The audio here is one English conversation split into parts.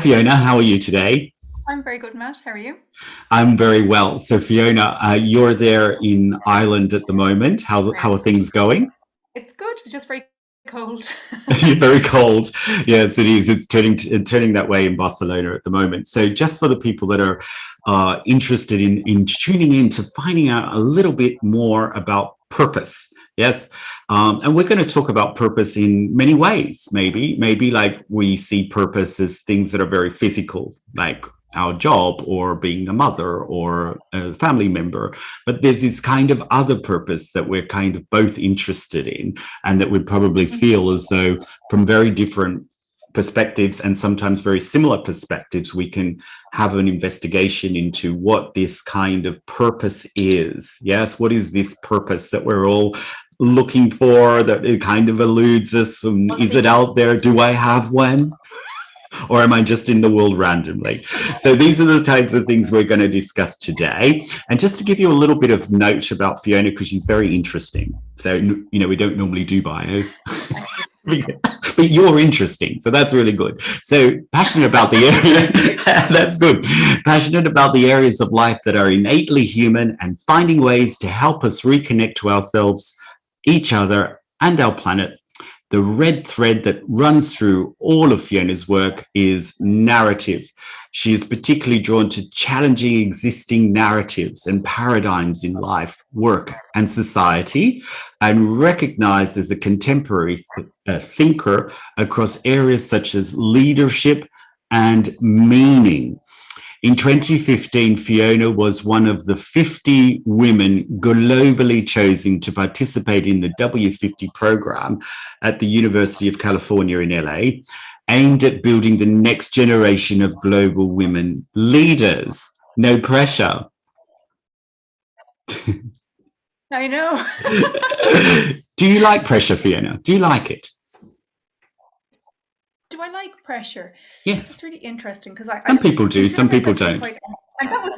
Fiona, how are you today? I'm very good, Matt. How are you? I'm very well. So, Fiona, you're there in Ireland at the moment. How are Yes. things going? It's good, it's just very cold. You're very cold. Yes, it is. It's turning that way in Barcelona at the moment. So, just for the people that are interested in tuning in to finding out a little bit more about purpose. Yes, and we're going to talk about purpose in many ways. Maybe like we see purpose as things that are very physical, like our job or being a mother or a family member. But there's this kind of other purpose that we're kind of both interested in, and that we probably feel as though from very different perspectives and sometimes very similar perspectives, we can have an investigation into what this kind of purpose is. Yes, what is this purpose that we're all looking for, that it kind of eludes us from? Well, Is it seeking. out there? Do I have one? Or am I just in the world randomly? So these are the types of things we're going to discuss today. And just to give you a little bit of note about Fiona, because she's very interesting. So, we don't normally do bios. Thank you. But you're interesting, so that's really good. So passionate about the area, that's good. Passionate about the areas of life that are innately human and finding ways to help us reconnect to ourselves, each other, and our planet. The red thread that runs through all of Fiona's work is narrative. She is particularly drawn to challenging existing narratives and paradigms in life, work, and society, and recognized as a contemporary thinker across areas such as leadership and meaning. In 2015, Fiona was one of the 50 women globally chosen to participate in the W50 program at the University of California in LA, aimed at building the next generation of global women leaders. No pressure. I know. Do you like pressure, Fiona? Do you like it? Do I like pressure? Yes. That's really interesting because Some people in do, some some ways people I feel don't. quite, and that was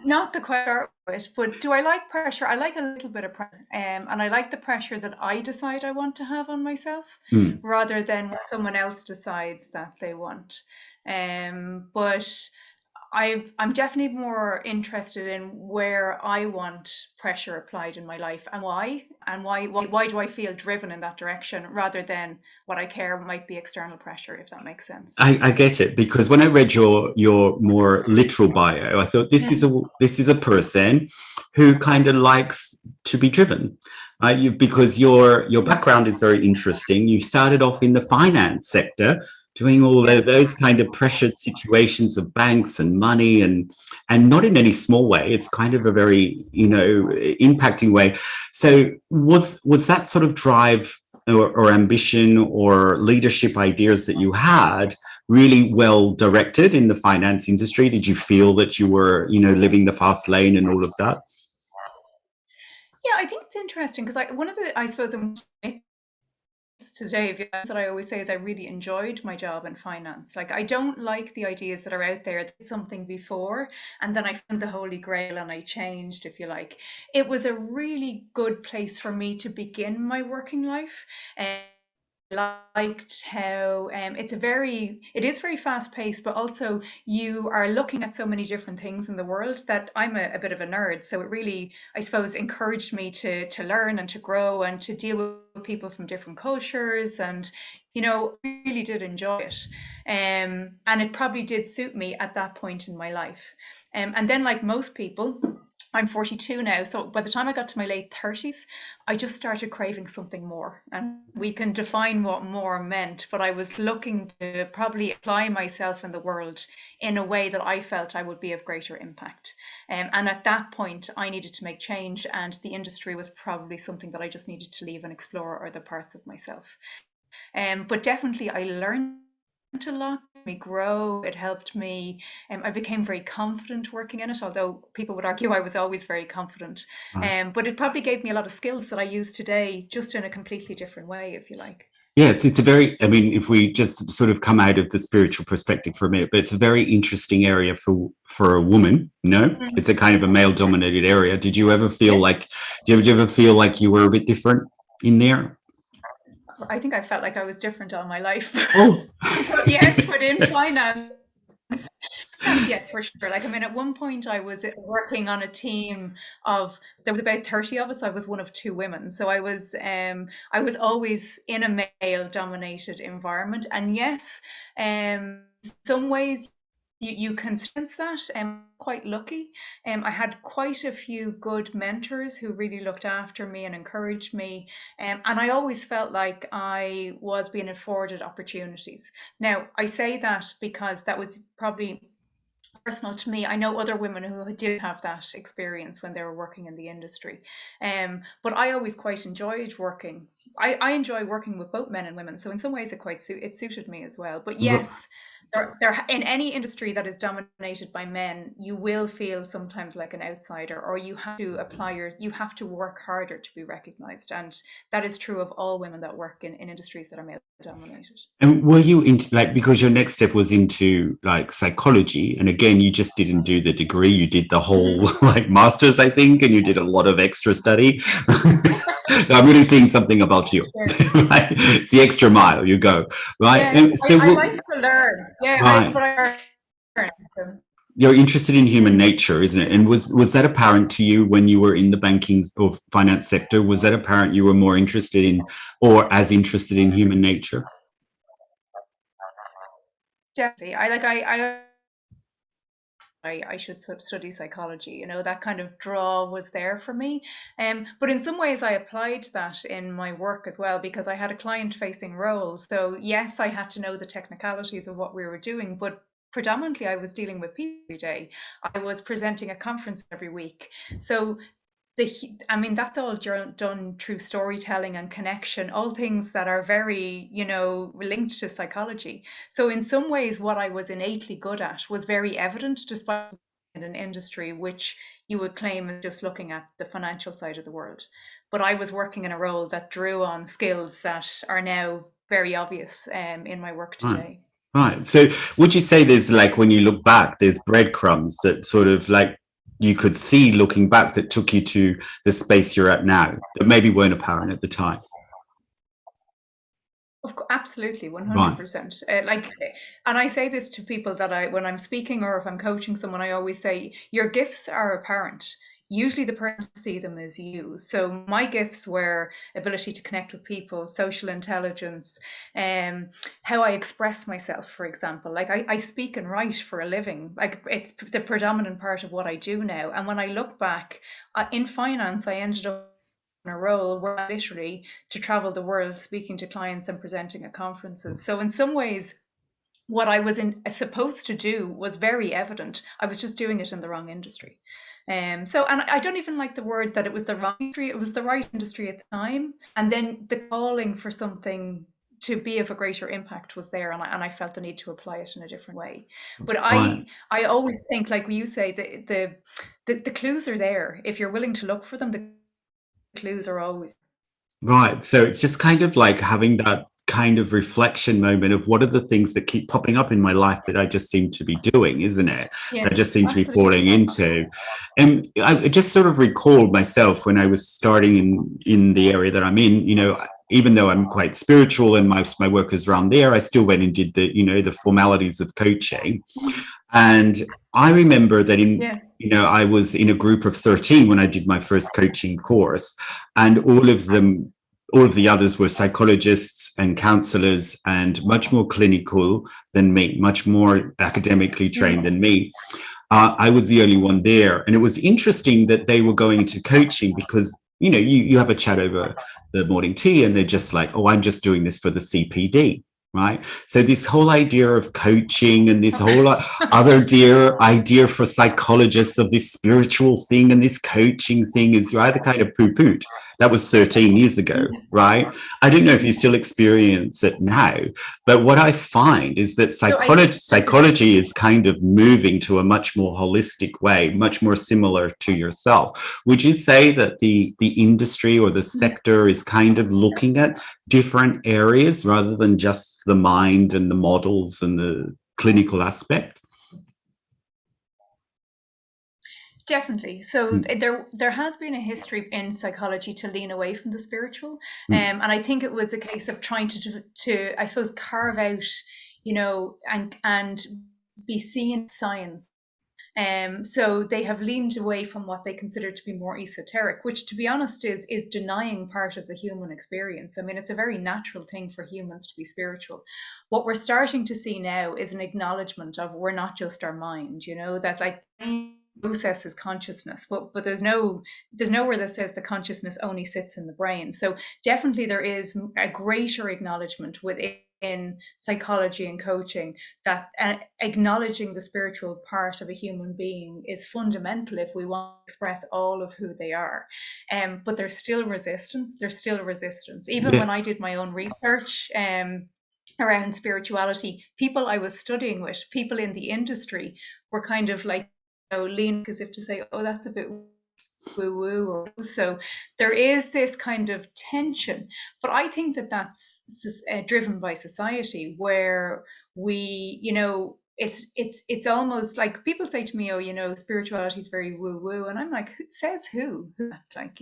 not the question, but do I like pressure? I like a little bit of pressure, and I like the pressure that I decide I want to have on myself, Mm. rather than what someone else decides that they want. But I'm definitely more interested in where I want pressure applied in my life and why do I feel driven in that direction rather than what I care might be external pressure, if that makes sense. I get it, because when I read your more literal bio, I thought this is a person who kind of likes to be driven. Because your background is very interesting. You started off in the finance sector, doing all Yeah. those kind of pressured situations of banks and money, and not in any small way. It's kind of a very impacting way. So was that sort of drive or ambition or leadership ideas that you had really well directed in the finance industry? Did you feel that you were, living the fast lane and all of that? Yeah, I think it's interesting because one of the, I suppose, today that I always say is I really enjoyed my job in finance. Like I don't like the ideas that are out there that something before and then I found the holy grail and I changed, if you like. It was a really good place for me to begin my working life. And liked how it is very fast paced, but also you are looking at so many different things in the world that I'm a bit of a nerd. So it really, I suppose, encouraged me to learn and to grow and to deal with people from different cultures and really did enjoy it. And it probably did suit me at that point in my life. And then like most people, I'm 42 now, so by the time I got to my late 30s, I just started craving something more. And we can define what more meant, but I was looking to probably apply myself in the world in a way that I felt I would be of greater impact. And at that point, I needed to make change, and the industry was probably something that I just needed to leave and explore other parts of myself. But definitely, I learned a lot, me grow. It helped me. I became very confident working in it, although people would argue I was always very confident. But it probably gave me a lot of skills that I use today, just in a completely different way, if you like. Yes, it's a very, I mean, if we just sort of come out of the spiritual perspective for a minute, but it's a very interesting area for a woman. No, Mhm. it's a kind of a male dominated area. Yes. Did you ever feel like you were a bit different in there? I think I felt like I was different all my life. Oh, But yes, but in finance. Yes, for sure. Like, I mean, at one point I was working on a team of, there was about 30 of us. I was one of two women. So I was always in a male dominated environment. And yes, some ways you can sense that. Quite lucky. I had quite a few good mentors who really looked after me and encouraged me. And I always felt like I was being afforded opportunities. Now, I say that because that was probably personal to me. I know other women who did have that experience when they were working in the industry. But I always quite enjoyed working. I enjoy working with both men and women. So in some ways it suited me as well. But yes, there in any industry that is dominated by men, you will feel sometimes like an outsider, or you have to work harder to be recognized. And that is true of all women that work in industries that are male dominated. And were you into like, because your next step was into like psychology, and again, you just didn't do the degree, you did the whole Mhm. like master's, I think, and you did a lot of extra study. So I'm really seeing something about you. Sure. Right? It's the extra mile you go, right? Yes, And so, I like to learn. Yeah, right, but I learn. So. you're interested in human Mm. nature, isn't it? And was that apparent to you when you were in the banking or finance sector? Was that apparent you were more interested in, or as interested in human nature? Definitely. I should study psychology. You know, that kind of draw was there for me. But in some ways, I applied that in my work as well because I had a client-facing role. So yes, I had to know the technicalities of what we were doing, but predominantly I was dealing with people every day. I was presenting a conference every week. So I mean, that's all done through storytelling and connection, all things that are very, linked to psychology. So in some ways, what I was innately good at was very evident, despite in an industry which you would claim is just looking at the financial side of the world. But I was working in a role that drew on skills that are now very obvious in my work Right. today. Right. So would you say there's like when you look back, there's breadcrumbs that sort of like you could see looking back that took you to the space you're at now that maybe weren't apparent at the time? Absolutely, Right. 100%. And I say this to people when I'm speaking or if I'm coaching someone, I always say, your gifts are apparent. Usually the person to see them is you. So my gifts were ability to connect with people, social intelligence, how I express myself, for example. Like I speak and write for a living. Like it's the predominant part of what I do now. And when I look back in finance, I ended up in a role where I literally to travel the world speaking to clients and presenting at conferences. So in some ways, what I was supposed to do was very evident. I was just doing it in the wrong industry. And I don't even like the word that it was the wrong industry. It was the right industry at the time. And then the calling for something to be of a greater impact was there, and I felt the need to apply it in a different way. But Right. I always think, like you say, the clues are there. If you're willing to look for them, the clues are always. Right. So it's just kind of like having that kind of reflection moment of what are the things that keep popping up in my life that I just seem to be doing, isn't it? That I Yes, just seem to be falling absolutely. into. And I just sort of recalled myself when I was starting in the area that I'm in, even though I'm quite spiritual and most of my work is around there, I still went and did the formalities of coaching. And I remember that Yes. I was in a group of 13 when I did my first coaching course, and all of the others were psychologists and counselors and much more clinical than me, much more academically trained Mm. than me. I was the only one there. And it was interesting that they were going into coaching because, you have a chat over the morning tea and they're just like, oh, I'm just doing this for the CPD. Right. So this whole idea of coaching and this Okay. whole other dear idea for psychologists of this spiritual thing and this coaching thing is rather kind of poo-pooed. That was 13 years ago, Mm. right? I don't know if you still experience it now, but what I find is that So I listen. psychology is kind of moving to a much more holistic way, much more similar to yourself. Would you say that the industry or the sector is kind of looking at different areas rather than just the mind and the models and the clinical aspect? Definitely. So Mm. there has been a history in psychology to lean away from the spiritual, Mm. and I think it was a case of trying to I suppose carve out, and be seen as science. So they have leaned away from what they consider to be more esoteric, which, to be honest, is denying part of the human experience. I mean, it's a very natural thing for humans to be spiritual. What we're starting to see now is an acknowledgement of we're not just our mind, you know, that like process is consciousness, but there's nowhere that says the consciousness only sits in the brain. So definitely there is a greater acknowledgement within psychology and coaching that acknowledging the spiritual part of a human being is fundamental if we want to express all of who they are. But there's still resistance. Even when I Yes. did my own research around spirituality, people I was studying with, people in the industry, were kind of like, lean as if to say, oh, that's a bit woo-woo. So there is this kind of tension, but I think that that's driven by society, where we, it's almost like people say to me, oh, spirituality is very woo-woo, and I'm like, who says who? Like,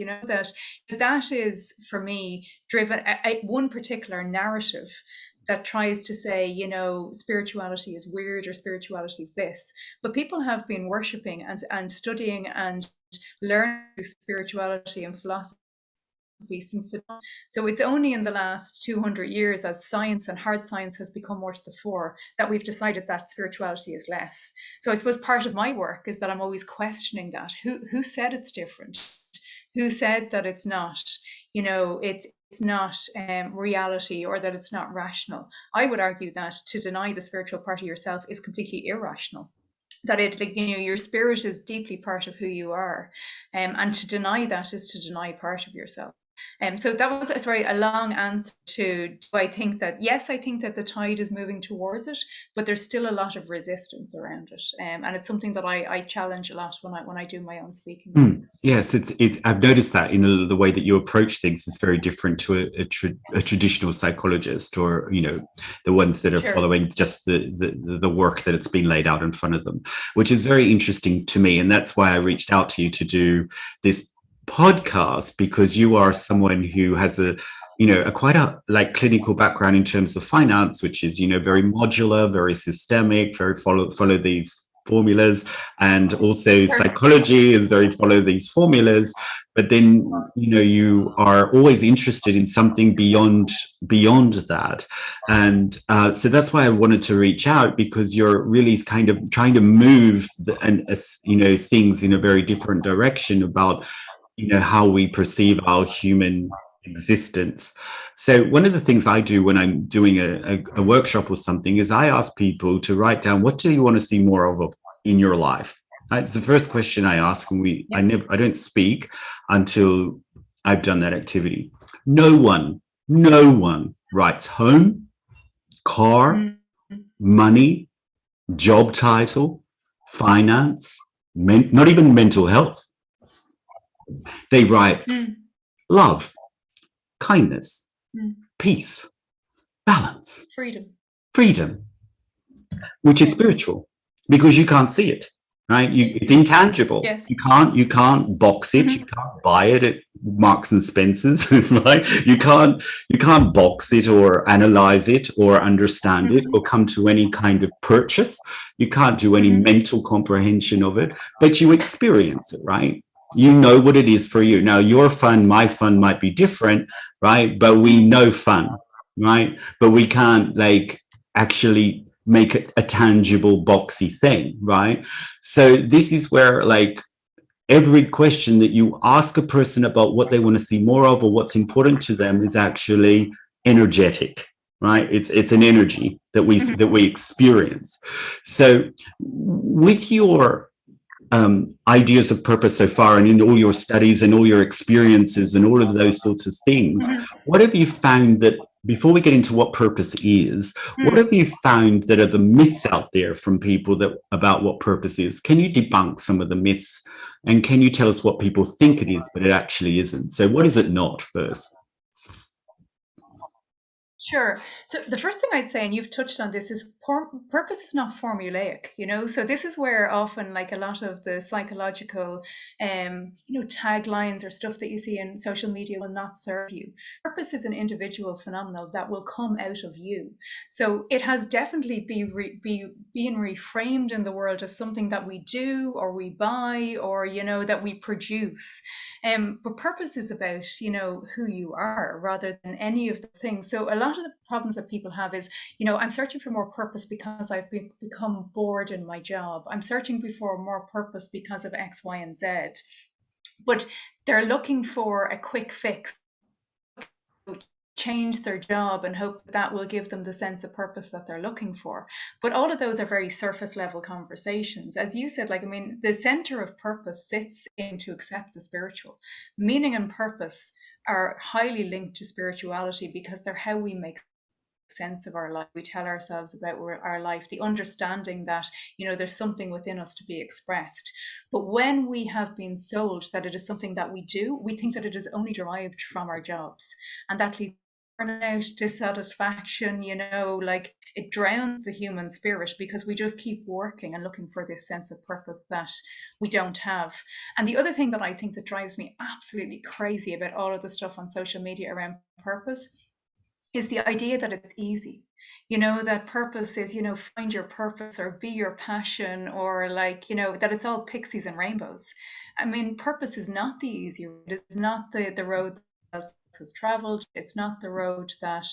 that is for me driven one particular narrative that tries to say, spirituality is weird or spirituality is this. But people have been worshipping and studying and learning spirituality and philosophy since the dawn. So it's only in the last 200 years, as science and hard science has become more to the fore, that we've decided that spirituality is less. So I suppose part of my work is that I'm always questioning that. Who said it's different? Who said that it's not? It's not reality, or that it's not rational. I would argue that to deny the spiritual part of yourself is completely irrational. That your spirit is deeply part of who you are, and to deny that is to deny part of yourself. So that was a long answer to, do I think that? Yes, I think that the tide is moving towards it, but there's still a lot of resistance around it, and it's something that I challenge a lot when I do my own speaking. Yes, it's. I've noticed that in the way that you approach things is very different to a traditional psychologist, or the ones that are Sure. following just the work that it's been laid out in front of them, which is very interesting to me, and that's why I reached out to you to do this podcast, because you are someone who has a quite a clinical background in terms of finance, which is very modular, very systemic, very follow these formulas, and also psychology is very follow these formulas. But then you are always interested in something beyond that, and so that's why I wanted to reach out, because you're really kind of trying to move things in a very different direction about how we perceive our human existence. So one of the things I do when I'm doing a workshop or something is I ask people to write down, what do you want to see more of in your life? It's the first question I ask, and I don't speak until I've done that activity. No one writes home, car, money, job title, finance, not even mental health. They write love, kindness, peace, balance, freedom, which is spiritual, because you can't see it, right? It's intangible. Yes. You can't box it. You can't buy it at Marks and Spencer's, right? You can't box it or analyze it or understand it or come to any kind of purchase. You can't do any mental comprehension of it, but you experience it, right? You know what it is for you. Now, your fun, my fun might be different, right? But we know fun, right? But we can't actually make it a tangible, boxy thing, right? So this is where every question that you ask a person about what they want to see more of or what's important to them is actually energetic, right? It's an energy that we experience. So with your ideas of purpose so far, and in all your studies and all your experiences and all of those sorts of things, what have you found that, before we get into what purpose is, what have you found that are the myths out there from people about what purpose is? Can you debunk some of the myths, and can you tell us what people think it is but it actually isn't? So what is it not, first? Sure. So the first thing I'd say, and you've touched on this, is purpose is not formulaic, you know. So this is where often, like a lot of the psychological, taglines or stuff that you see in social media will not serve you. Purpose is an individual phenomenon that will come out of you. So it has definitely being reframed in the world as something that we do or we buy or that we produce. But purpose is about, who you are rather than any of the things. So a lot of the problems that people have is, I'm searching for more purpose because become bored in my job. I'm searching for more purpose because of X, Y, and Z. But they're looking for a quick fix, change their job and hope that will give them the sense of purpose that they're looking for. But all of those are very surface level conversations. As you said, the center of purpose sits in to accept the spiritual. Meaning and purpose are highly linked to spirituality because they're how we make sense of our life. We tell ourselves about our life, the understanding that, there's something within us to be expressed. But when we have been sold that it is something that we do, we think that it is only derived from our jobs. And that leads burnout, dissatisfaction, it drowns the human spirit because we just keep working and looking for this sense of purpose that we don't have. And the other thing that I think that drives me absolutely crazy about all of the stuff on social media around purpose is the idea that it's easy. That purpose is, find your purpose or be your passion, or that it's all pixies and rainbows. I mean, purpose is not the easy road. It's not the road else has traveled. It's not the road that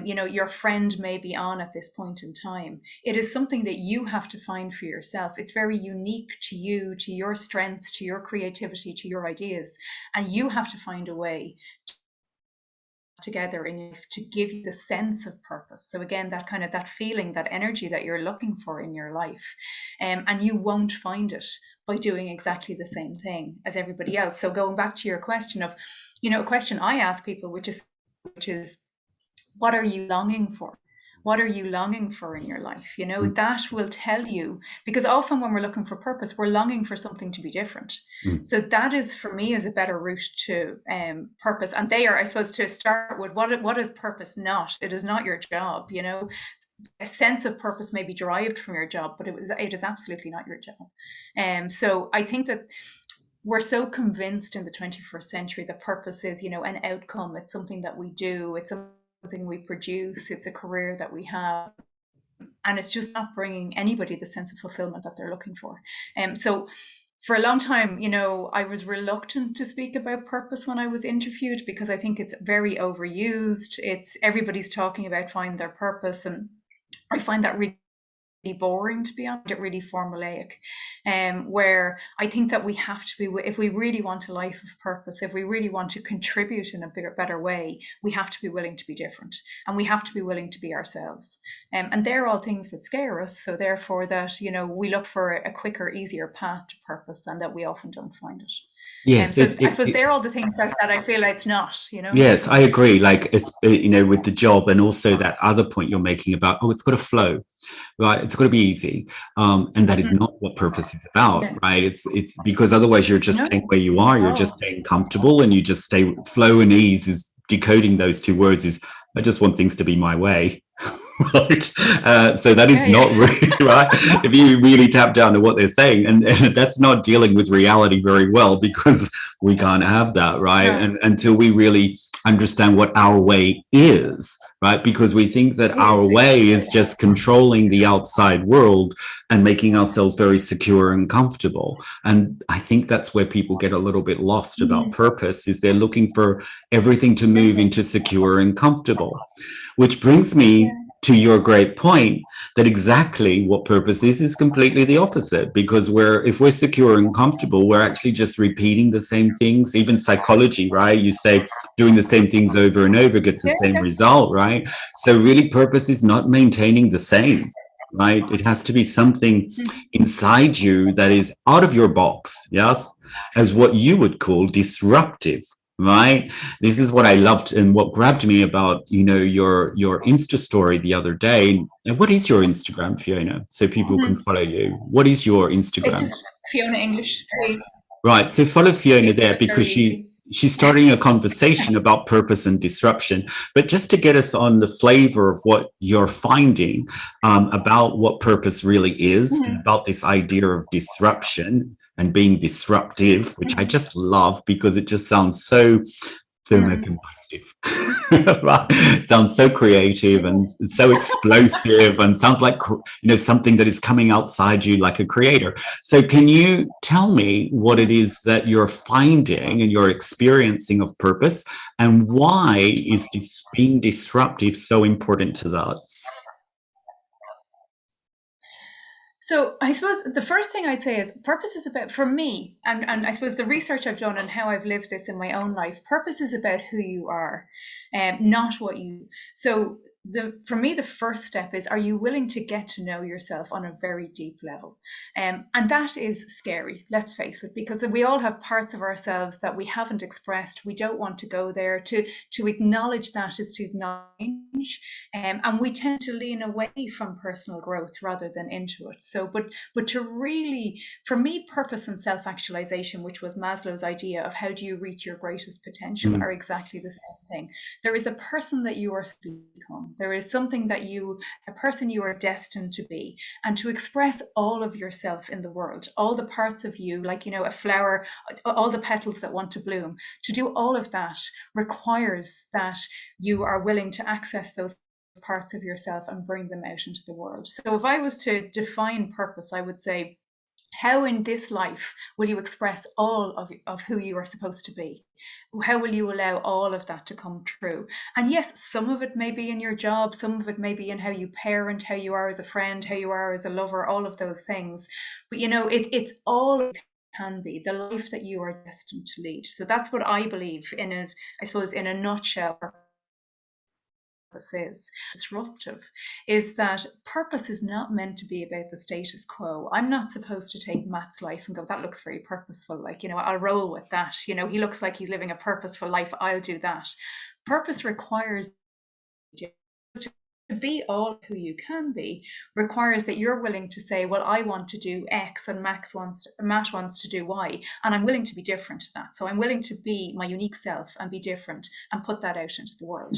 your friend may be on at this point in time. It is something that you have to find for yourself. It's very unique to you, to your strengths, to your creativity, to your ideas, and you have to find a way together in your life to give you the sense of purpose. So again, that feeling, that energy that you're looking for in your life, and you won't find it by doing exactly the same thing as everybody else. So going back to your question of, a question I ask people, which is, what are you longing for? What are you longing for in your life? That will tell you, because often when we're looking for purpose, we're longing for something to be different. So that is, for me, is a better route to purpose. And there, I suppose, to start with, what is purpose not? It is not your job, a sense of purpose may be derived from your job, but it is absolutely not your job. So I think that we're so convinced in the 21st century that purpose is, an outcome. It's something that we do. It's something we produce. It's a career that we have. And it's just not bringing anybody the sense of fulfillment that they're looking for. So for a long time, I was reluctant to speak about purpose when I was interviewed because I think it's very overused. Everybody's talking about finding their purpose, and I find that really boring, to be honest, really formulaic, where I think that we have to be, if we really want a life of purpose, if we really want to contribute in a better way, we have to be willing to be different, and we have to be willing to be ourselves. And they're all things that scare us. So therefore that, we look for a quicker, easier path to purpose, and that we often don't find it. Yes, So I suppose they're all the things that I feel it's not, Yes, I agree. Like it's with the job, and also that other point you're making about, it's got to flow, right? It's got to be easy, and that is not what purpose is about, right? It's because otherwise you're just staying where you are. You're just staying comfortable, and you just stay. Flow and ease is decoding those two words. Is I just want things to be my way. Right. So that is not really right. If you really tap down to what they're saying, and that's not dealing with reality very well, because we can't have that, right? And until we really understand what our way is, right? Because we think that our way is just controlling the outside world and making ourselves very secure and comfortable. And I think that's where people get a little bit lost about purpose, is they're looking for everything to move into secure and comfortable. Which brings me to your great point that exactly what purpose is completely the opposite, because if we're secure and comfortable, we're actually just repeating the same things. Even psychology, right? You say doing the same things over and over gets the same result, right? So really purpose is not maintaining the same, right? It has to be something inside you that is out of your box, yes, as what you would call disruptive. Right. This is what I loved and what grabbed me about, your Insta story the other day. And what is your Instagram, Fiona? So people can follow you. What is your Instagram? It's just Fiona English. Right. So follow Fiona there, because very easy. she's starting a conversation about purpose and disruption. But just to get us on the flavor of what you're finding about what purpose really is, and about this idea of disruption and being disruptive, which I just love because it just sounds so thermocombustive. Right? Sounds so creative and so explosive, and sounds like something that is coming outside you like a creator. So can you tell me what it is that you're finding and you're experiencing of purpose, and why is this being disruptive so important to that? So I suppose the first thing I'd say is purpose is about, for me, and I suppose the research I've done and how I've lived this in my own life, purpose is about who you are, not what you. So for me, the first step is, are you willing to get to know yourself on a very deep level? And that is scary, let's face it, because we all have parts of ourselves that we haven't expressed. We don't want to go there. To acknowledge that is to acknowledge. And we tend to lean away from personal growth rather than into it. So, but to really, for me, purpose and self-actualization, which was Maslow's idea of how do you reach your greatest potential, are exactly the same thing. There is a person that you are to become. There is something that a person you are destined to be, and to express all of yourself in the world, all the parts of you, like, a flower, all the petals that want to bloom. To do all of that requires that you are willing to access those parts of yourself and bring them out into the world. So if I was to define purpose, I would say, how in this life will you express all of who you are supposed to be? How will you allow all of that to come true? And yes, some of it may be in your job, some of it may be in how you parent, how you are as a friend, how you are as a lover, all of those things. But it's all it can be, the life that you are destined to lead. So that's what I believe I suppose in a nutshell, is disruptive, is that purpose is not meant to be about the status quo. I'm not supposed to take Matt's life and go, that looks very purposeful, like, I'll roll with that. He looks like he's living a purposeful life, I'll do that. Purpose requires to be all who you can be, requires that you're willing to say, well, I want to do X and Matt wants to do Y, and I'm willing to be different to that. So I'm willing to be my unique self and be different and put that out into the world.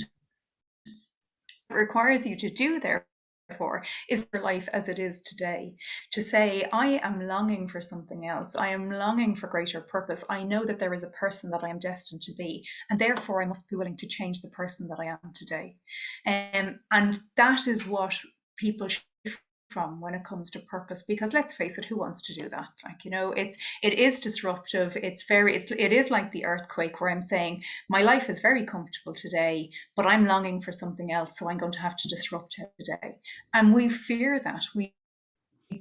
Requires you to do, therefore, is your life as it is today. To say, I am longing for something else. I am longing for greater purpose. I know that there is a person that I am destined to be, and therefore I must be willing to change the person that I am today. And that is what people should from when it comes to purpose, because let's face it, who wants to do that? It is disruptive. It is like the earthquake, where I'm saying my life is very comfortable today, but I'm longing for something else, so I'm going to have to disrupt it today. And we fear that. We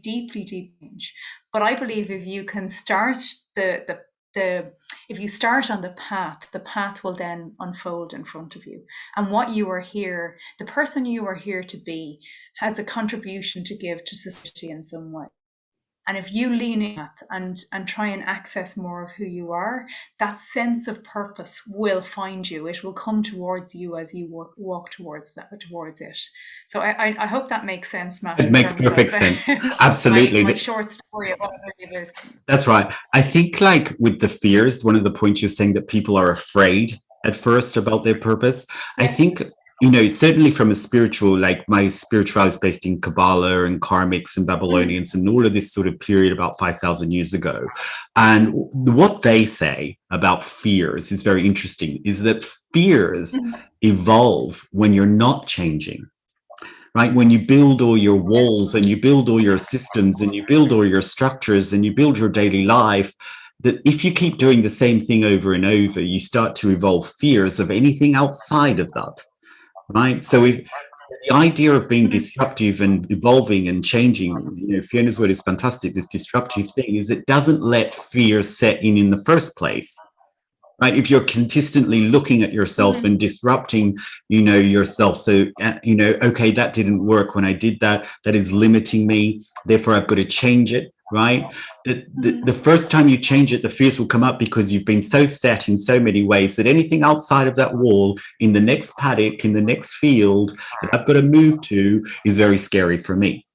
deeply change. But I believe if you can start if you start on the path will then unfold in front of you. And what you are here, the person you are here to be, has a contribution to give to society in some way. And if you lean in that and try and access more of who you are, that sense of purpose will find you. It will come towards you as you walk towards it. So I hope that makes sense, Matt. It makes perfect sense. Absolutely. My short story of what it is. That's right. I think, like, with the fears, one of the points you're saying, that people are afraid at first about their purpose. Yeah. I think, certainly from a spiritual, like, my spirituality is based in Kabbalah and Karmics and Babylonians and all of this sort of period about 5,000 years ago. And what they say about fears is very interesting, is that fears evolve when you're not changing. Right? When you build all your walls and you build all your systems and you build all your structures and you build your daily life, that if you keep doing the same thing over and over, you start to evolve fears of anything outside of that. Right? So if the idea of being disruptive and evolving and changing, Fiona's word is fantastic. This disruptive thing is, it doesn't let fear set in the first place. Right? If you're consistently looking at yourself and disrupting, yourself. So, okay, that didn't work when I did that. That is limiting me. Therefore, I've got to change it. Right? The first time you change it, the fears will come up because you've been so set in so many ways that anything outside of that wall, in the next paddock, in the next field that I've got to move to, is very scary for me.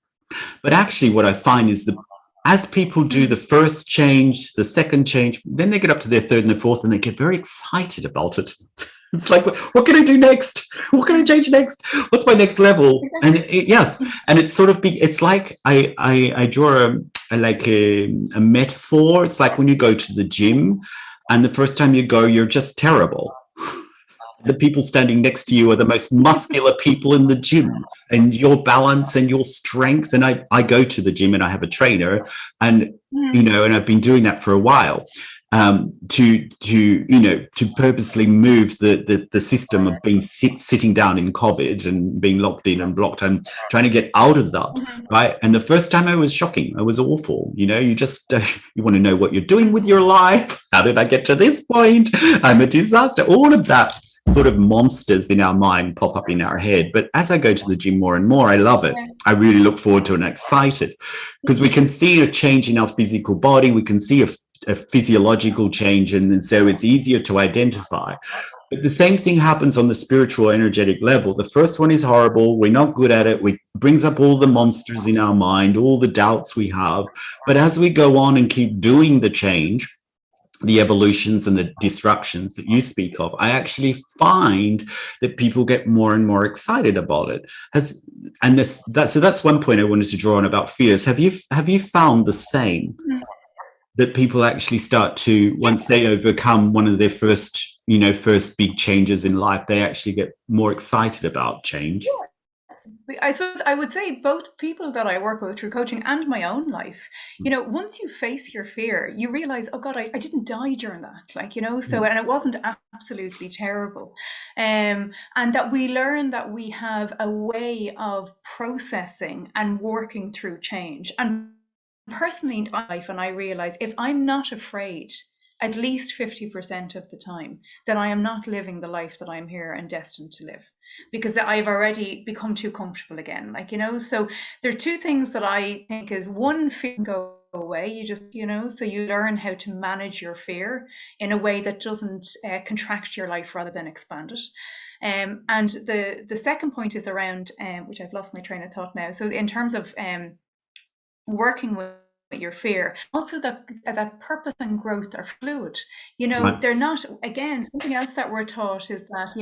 But actually, what I find is as people do Mm. the first change, the second change, then they get up to their third and the fourth and they get very excited about it. It's like, what can I do next? What can I Mm. change next? What's my next level? And Exactly. yes, Mm. and it's sort of it's like I draw a metaphor. It's like when you go to the gym, and the first time you go, you're just terrible. The people standing next to you are the most muscular people in the gym, and your balance and your strength. And I go to the gym and I have a trainer, and Mm. and I've been doing that for a while, to purposely move the system of being sitting down in COVID and being locked in and blocked. I'm trying to get out of that, Mhm. right? And the first time, I was shocking. I was awful. You just you want to know what you're doing with your life. How did I get to this point? I'm a disaster. All of that sort of monsters in our mind pop up in our head. But as I go to the gym more and more, I love it. Yeah. I really look forward to it and excited, because we can see a change in our physical body. We can see a physiological change, and so it's easier to identify. But the same thing happens on the spiritual energetic level. The first one is horrible. We're not good at it. We brings up all the monsters in our mind, all the doubts we have. But as we go on and keep doing the change, the evolutions and the disruptions that you speak of, I actually find that people get more and more excited about it. Has and this that so that's one point I wanted to draw on about fears. Have you found the same, Mm. that people actually start to, Yeah. once they overcome one of their first big changes in life, they actually get more excited about change? I suppose I would say both people that I work with through coaching and my own life, once you face your fear, you realize, oh God, I didn't die during that. So, Mm. and it wasn't absolutely terrible. And that we learn that we have a way of processing and working through change. And personally in my life, and I realize if I'm not afraid at least 50% of the time, then I am not living the life that I'm here and destined to live, because I've already become too comfortable again. So there are two things that I think is one, fear can go away. So you learn how to manage your fear in a way that doesn't contract your life rather than expand it. And the second point is around, which I've lost my train of thought now. So in terms of working with your fear, also that purpose and growth are fluid. Right. They're not, again, something else that we're taught is that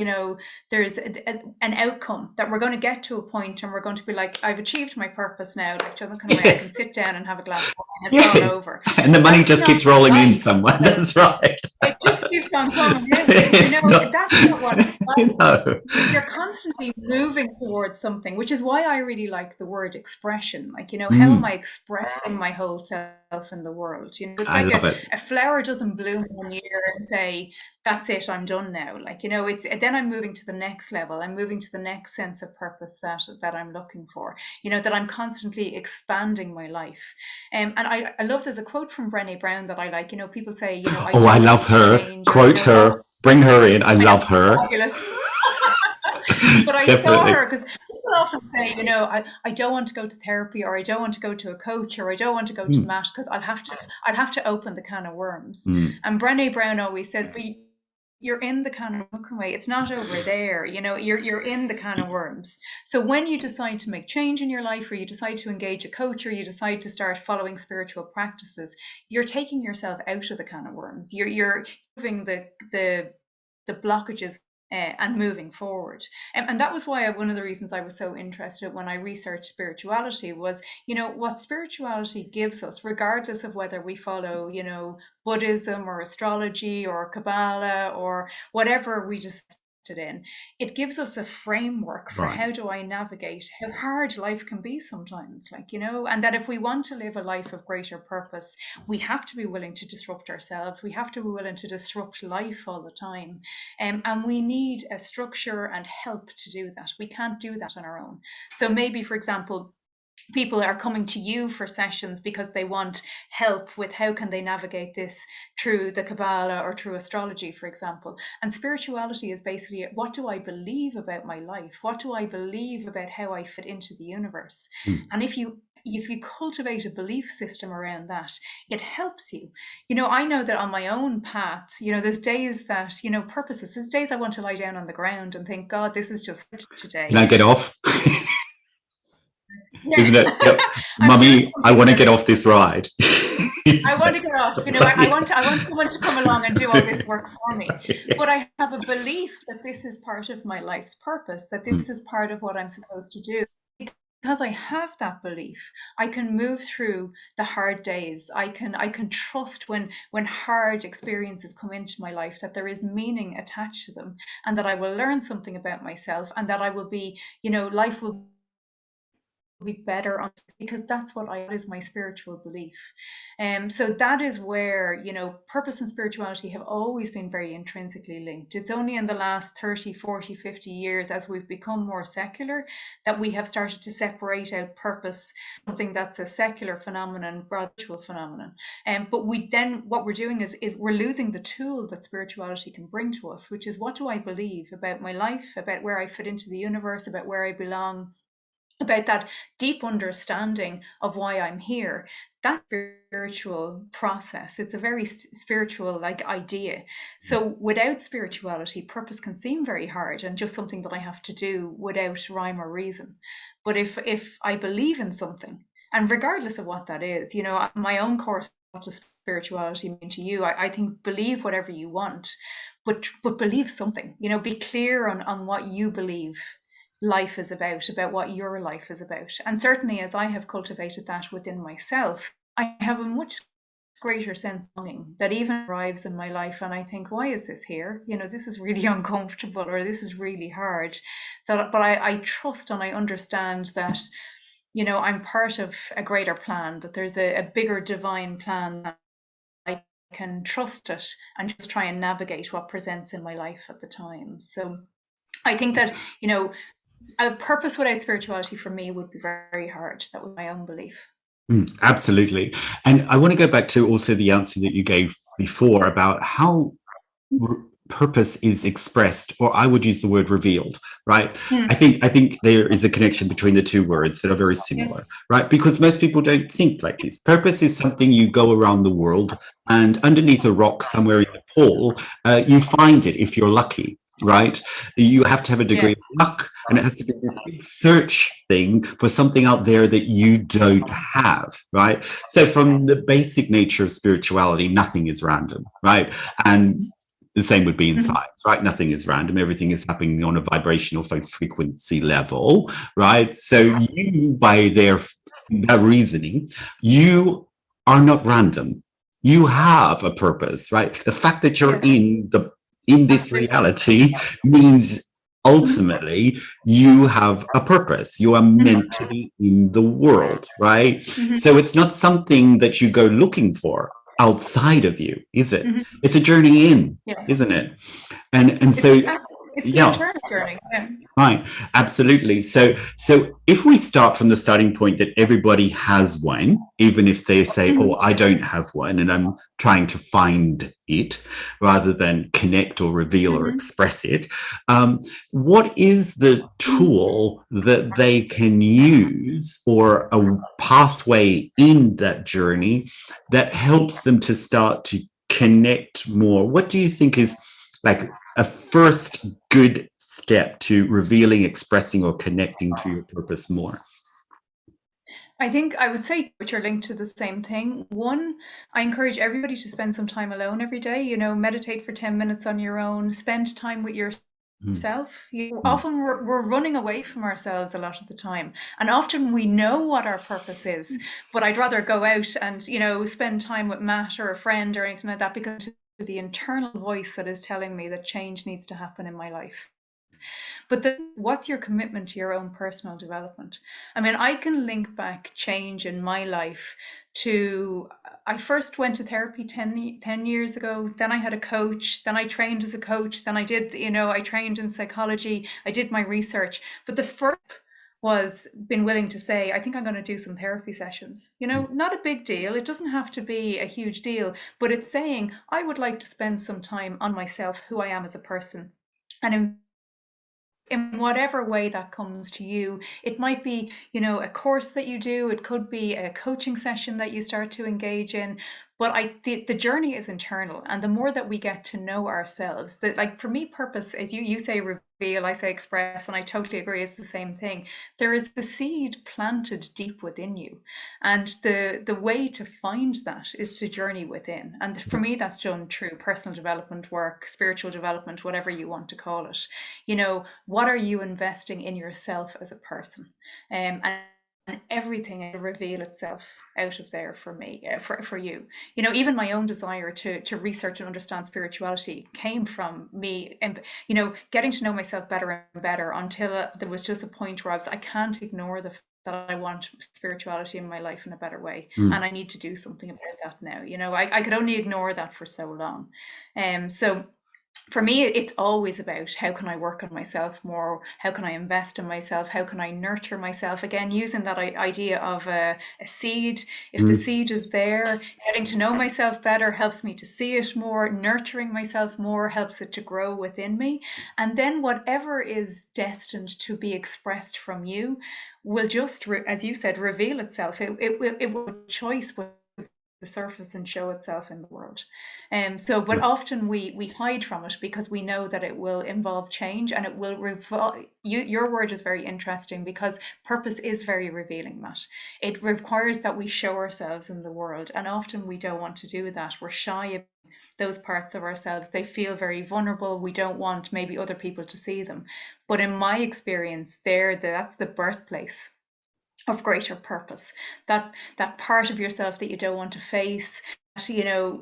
there's an outcome that we're going to get to a point and we're going to be like, I've achieved my purpose now, like the kind of way I can Yes. sit down and have a glass of wine and it's all Yes. over. And the money That's just not keeps rolling in life. somewhere. Like, That's right. it just keeps on coming in. It's not. That's not what it's like. No. You're constantly moving towards something, which is why I really like the word expression. How am Mm, I expressing my whole self in the world? It's I like love it. a flower doesn't bloom 1 year and say, that's it, I'm done now. It's then I'm moving to the next level. I'm moving to the next sense of purpose that I'm looking for. That I'm constantly expanding my life. And I love, there's a quote from Brené Brown that I like. People say, I Oh, I don't love want to her. change, or Quote oh, her. Bring her in. I I know, love her. fabulous. But I saw Definitely. her because people often say, I don't want to go to therapy, or I don't want to go to a coach, or I don't want to go to Mm, MAT because I'll have to open the can of worms. mm, And Brené Brown always says, but you're in the can of worms away. It's not over there. You're in the can of worms. So when you decide to make change in your life, or you decide to engage a coach, or you decide to start following spiritual practices, you're taking yourself out of the can of worms. You're moving the blockages, and moving forward. And that was why one of the reasons I was so interested when I researched spirituality was, what spirituality gives us, regardless of whether we follow, Buddhism or astrology or Kabbalah or whatever we just in, it gives us a framework for right. how do I navigate how hard life can be sometimes, and that if we want to live a life of greater purpose, we have to be willing to disrupt ourselves. We have to be willing to disrupt life all the time. And we need a structure and help to do that. We can't do that on our own. So maybe, for example, people are coming to you for sessions because they want help with how can they navigate this through the Kabbalah or through astrology, for example. And spirituality is basically, what do I believe about my life? What do I believe about how I fit into the universe? Mm. And if you cultivate a belief system around that, it helps you. I know that on my own path, there's days that, purposes, there's days I want to lie down on the ground and think, God, this is just Can I today. get off? Isn't it? Yeah. Yep. I'm doing Mummy, I something want to that get off this ride. I want to get off. You know, I want someone to come along and do all this work for me. But Yes. I have a belief that this is part of my life's purpose, that Mm, this is part of what I'm supposed to do. Because I have that belief, I can move through the hard days. I can trust when hard experiences come into my life that there is meaning attached to them, and that I will learn something about myself, and that I will be, life will be better on, because that's what I is my spiritual belief. So that is where, purpose and spirituality have always been very intrinsically linked. It's only in the last 30, 40, 50 years, as we've become more secular, that we have started to separate out purpose, something that's a secular phenomenon, spiritual phenomenon. But what we're doing is we're losing the tool that spirituality can bring to us, which is, what do I believe about my life, about where I fit into the universe, about where I belong, about that deep understanding of why I'm here. That spiritual process, it's a very spiritual like idea. So without spirituality, purpose can seem very hard and just something that I have to do without rhyme or reason. But if I believe in something, and regardless of what that is, my own course, what does spirituality mean to you? I think believe whatever you want, but believe something. Be clear on what you believe life is about what your life is about. And certainly, as I have cultivated that within myself, I have a much greater sense of belonging that even arrives in my life, and I think, why is this here? This is really uncomfortable, or this is really hard. But I trust and I understand that, I'm part of a greater plan, that there's a bigger divine plan, that I can trust it and just try and navigate what presents in my life at the time. So I think that, a purpose without spirituality for me would be very hard. That was my own belief. absolutely. And I want to go back to also the answer that you gave before about how purpose is expressed, or I would use the word revealed, right? Hmm. I think there is a connection between the two words that are very Yes. similar, right? Because most people don't think like this. Purpose is something you go around the world, and underneath a rock somewhere in the pole, you find it if you're lucky. Right, you have to have a Yeah. degree of luck, and it has to be this big search thing for something out there that you don't have. Right, so from the basic nature of spirituality, nothing is random, right? And the same would be in Mhm. science, right? Nothing is random. Everything is happening on a vibrational frequency level, right? So you, by that reasoning, you are not random. You have a purpose, right? The fact that you're Yeah. in this Absolutely. reality means Mhm. ultimately you have a purpose. You are Mhm. meant to be in the world, right? Mhm. So it's not something that you go looking for outside of you, is it? Mhm. It's a journey in, Yeah. isn't it? And It's so, it's the yeah, internal journey. Yeah. right, absolutely. So if we start from the starting point that everybody has one, even if they say, "Oh, Mhm. I don't have one," and I'm trying to find it rather than connect or reveal or Mhm. express it, what is the Mhm. tool that they can use, or a pathway in that journey that helps them to start to connect more? What do you think is like a first good step to revealing, expressing, or connecting to your purpose more? I think I would say, which are linked to the same thing. One, I encourage everybody to spend some time alone every day. Meditate for 10 minutes on your own, spend time with Mm, yourself. mm, Often we're running away from ourselves a lot of the time. And often we know what our purpose is, but I'd rather go out and, spend time with Matt or a friend or anything like that, because the internal voice that is telling me that change needs to happen in my life. But then, what's your commitment to your own personal development? I mean, I can link back change in my life to, I first went to therapy 10 years ago. Then I had a coach. Then I trained as a coach. Then I trained in psychology. I did my research. But the first was been willing to say, I think I'm going to do some therapy sessions. mm, Not a big deal. It doesn't have to be a huge deal, but it's saying, I would like to spend some time on myself, who I am as a person, and in whatever way that comes to you. It might be, a course that you do, it could be a coaching session that you start to engage in, But the journey is internal, and the more that we get to know ourselves, that, like, for me, purpose, as you say reveal, I say express, and I totally agree, it's the same thing. There is the seed planted deep within you, and the way to find that is to journey within. And for me, that's done through personal development work, spiritual development, whatever you want to call it. What are you investing in yourself as a person? And everything will reveal itself out of there for me, for you. Even my own desire to research and understand spirituality came from me, and getting to know myself better and better, until there was just a point where I can't ignore the fact that I want spirituality in my life in a better way, Mm. and I need to do something about that now. I could only ignore that for so long. So for me, it's always about, how can I work on myself more? How can I invest in myself? How can I nurture myself? Again, using that idea of a seed. If the Mm. seed is there, getting to know myself better helps me to see it more. Nurturing myself more helps it to grow within me. And then whatever is destined to be expressed from you will just, as you said, reveal itself. It will choice with the surface and show itself in the world. But often we hide from it because we know that it will involve change, and it will revolve. Your word is very interesting, because purpose is very revealing, Matt. It requires that we show ourselves in the world, and often we don't want to do that. We're shy of those parts of ourselves. They feel very vulnerable. We don't want maybe other people to see them. But in my experience, that's the birthplace of greater purpose. That part of yourself that you don't want to face, that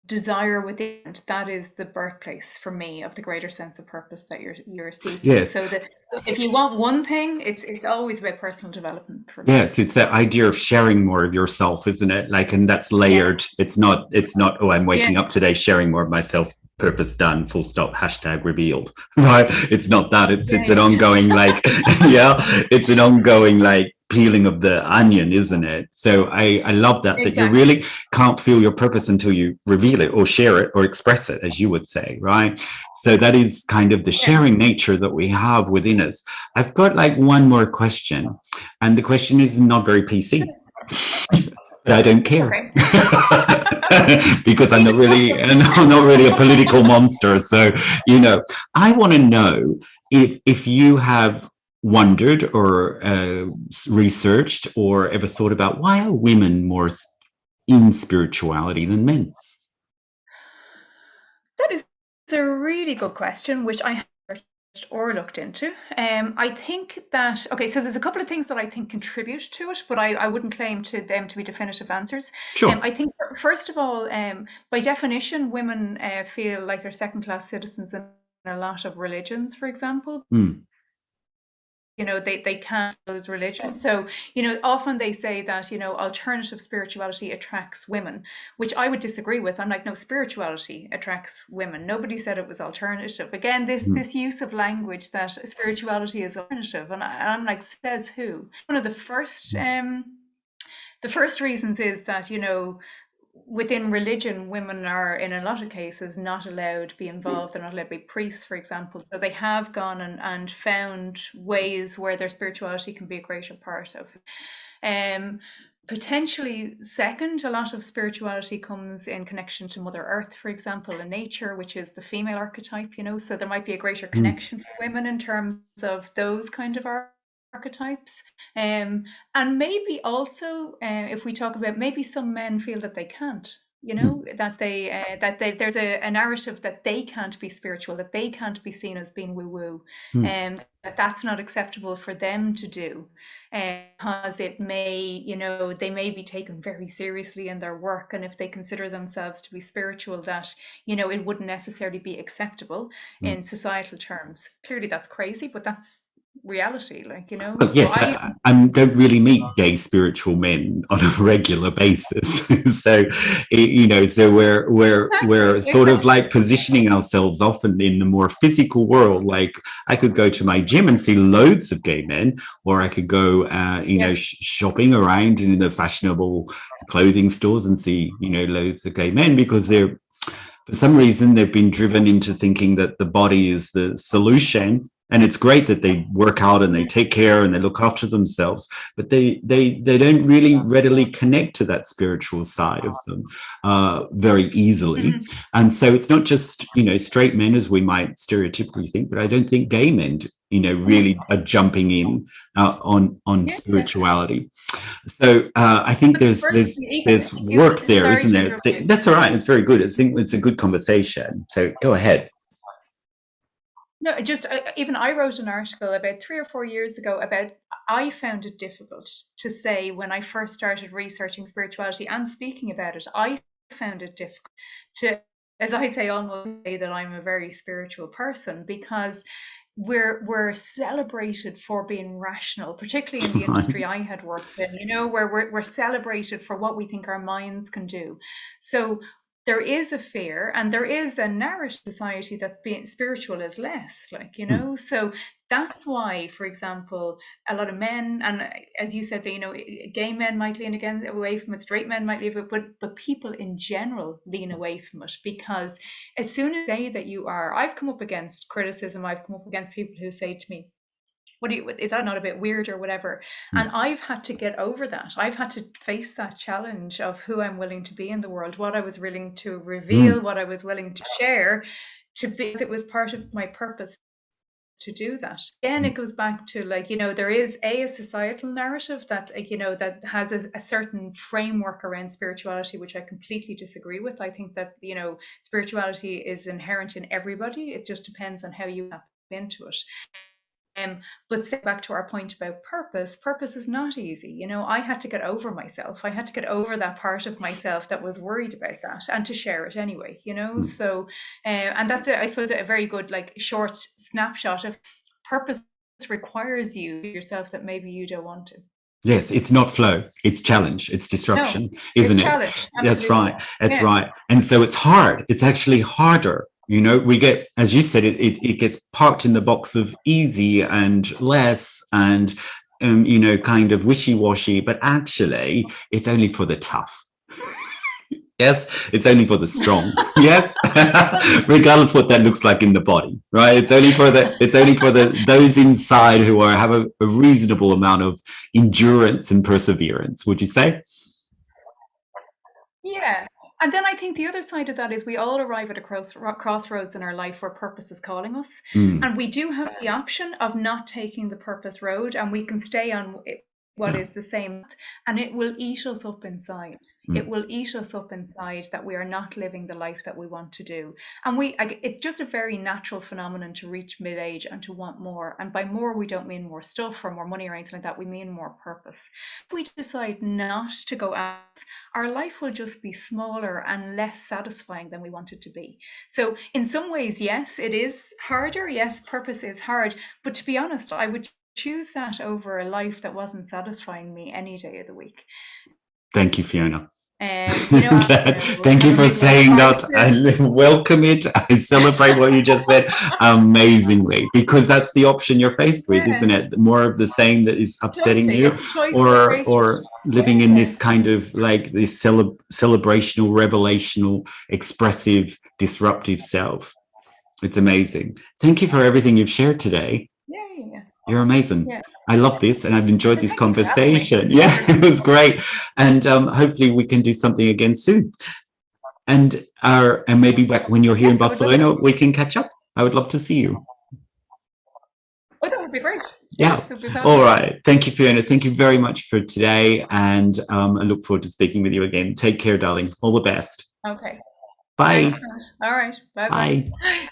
desire within, that is the birthplace for me of the greater sense of purpose that you're seeking. Yes. So that if you want one thing, it's always about personal development for me. Yes, it's that idea of sharing more of yourself, isn't it? Like, and that's layered. Yes. It's not, oh, I'm Yeah. waking up today sharing more of myself, purpose done, full stop, hashtag revealed. Right? It's not that. It's an Yeah. ongoing, like, yeah, it's an ongoing, like, peeling of the onion, isn't it? So I love that you Exactly. really can't feel your purpose until you reveal it or share it or express it, as you would say, right? So that is kind of the Yeah. sharing nature that we have within us. I've got like one more question, and the question is not very PC, but I don't care. Okay. Because I'm Keep not it really, custom. I'm not really a political monster. So, I want to know if you have wondered or researched or ever thought about, why are women more in spirituality than men? That is a really good question, which I haven't researched or looked into. I think that, okay, so there's a couple of things that I think contribute to it, but I wouldn't claim to them to be definitive answers. Sure. I think, first of all, by definition, women feel like they're second-class citizens in a lot of religions, for example. Mm. They can't those religions. So, often they say that, alternative spirituality attracts women, which I would disagree with. I'm like, no, spirituality attracts women. Nobody said it was alternative. Again, this Mm. this use of language that spirituality is alternative, and I'm like, says who? One of the first reasons is that, within religion, women are, in a lot of cases, not allowed to be involved. They're not allowed to be priests, for example. So they have gone and found ways where their spirituality can be a greater part of it. Potentially, second, a lot of spirituality comes in connection to Mother Earth, for example, and nature, which is the female archetype. So there might be a greater Mm. connection for women in terms of those kind of archetypes. And maybe also, if we talk about, maybe some men feel that they can't, Mm. there's a narrative that they can't be spiritual, that they can't be seen as being woo woo, Mm. and that's not acceptable for them to do, because it may, they may be taken very seriously in their work, and if they consider themselves to be spiritual, that it wouldn't necessarily be acceptable Mm. in societal terms. Clearly, that's crazy, but that's reality, Well, so yes, I I don't really meet gay spiritual men on a regular basis. So, so we're sort of exactly. like positioning ourselves often in the more physical world. Like, I could go to my gym and see loads of gay men, or I could go, Yeah. shopping around in the fashionable clothing stores and see, loads of gay men, because they're, for some reason, they've been driven into thinking that the body is the solution, And it's great that they work out and they take care and they look after themselves, but they don't really readily connect to that spiritual side of them very easily. Mhm. And so it's not just, you know, straight men as we might stereotypically think, but I don't think gay men, you know, really are jumping in on Yeah, yeah. spirituality. So I think But firstly, there's work there, sorry isn't to there? interrupt you. That's all right. It's very good. I think it's a good conversation. So go ahead. No, just even I wrote an article about 3 or 4 years ago about I found it difficult to say when I first started researching spirituality and speaking about it. I found it difficult to, as I say, almost say that I'm a very spiritual person because we're celebrated for being rational, particularly in the industry I had worked in, you know, where we're celebrated for what we think our minds can do. So there is a fear and there is a narrative society that's being spiritual is less, like, you know. So that's why, for example, a lot of men, and as you said, you know, gay men might lean again away from it, straight men might leave it, but people in general lean away from it because as soon as you say that you are, I've come up against criticism, I've come up against people who say to me, what do you, is that not a bit weird or whatever? And I've had to get over that. I've had to face that challenge of who I'm willing to be in the world, what I was willing to reveal, what I was willing to share, to be, because it was part of my purpose to do that. Again, it goes back to, like, you know, there is a societal narrative that, like, you know, that has a certain framework around spirituality, which I completely disagree with. I think that, you know, spirituality is inherent in everybody. It just depends on how you tap into it. But back to our point about purpose, purpose is not easy. You know, I had to get over myself. I had to get over that part of myself that was worried about that and to share it anyway, you know? So, and that's, I suppose, a very good, like, short snapshot of purpose requires you yourself that maybe you don't want to. Yes, it's not flow, it's challenge, it's No, disruption, it's isn't it? challenge. That's Absolutely. right. That's Yeah. right. And so it's hard. It's actually harder. You know, we get, as you said, it gets parked in the box of easy and less and, you know, kind of wishy-washy, but actually it's only for the tough. Yes, it's only for the strong. Yes, regardless what that looks like in the body, right? It's only for the those inside who are have a reasonable amount of endurance and perseverance. Would you say? Yeah. And then I think the other side of that is we all arrive at a crossroads in our life where purpose is calling us. Mm, And we do have the option of not taking the purpose road and we can stay on what yeah. is the same, and it will eat us up inside. It Mm, will eat us up inside that we are not living the life that we want to do. And it's just a very natural phenomenon to reach mid age and to want more. And by more, we don't mean more stuff or more money or anything like that. We mean more purpose. If we decide not to go out, our life will just be smaller and less satisfying than we want it to be. So, in some ways, yes, it is harder. Yes, purpose is hard. But to be honest, I would choose that over a life that wasn't satisfying me any day of the week. thank you, Fiona. You know, I don't know, we Thank have you a for midlife saying that. crisis. I welcome it. I celebrate what you just said amazingly because that's the option you're faced with, Yeah, isn't it? More of the same that is upsetting totally. you, It's a choice we're faced with. or living in Yeah. this kind of like this celebrational, revelational, expressive, disruptive self. It's amazing. Thank you for everything you've shared today. Yeah, yeah, yeah. You're amazing. Yeah. I love this and I've enjoyed But this thank you for having me. conversation. Yeah, it was great. And hopefully we can do something again soon. And maybe when you're here in Yes, I would love it. Barcelona, we can catch up. I would love to see you. Oh, that would be great. Yeah. Yes, it would be All fabulous. right. Thank you, Fiona. Thank you very much for today. And I look forward to speaking with you again. Take care, darling. All the best. Okay. Thanks, Bye. Matt. All right. Bye bye. Bye.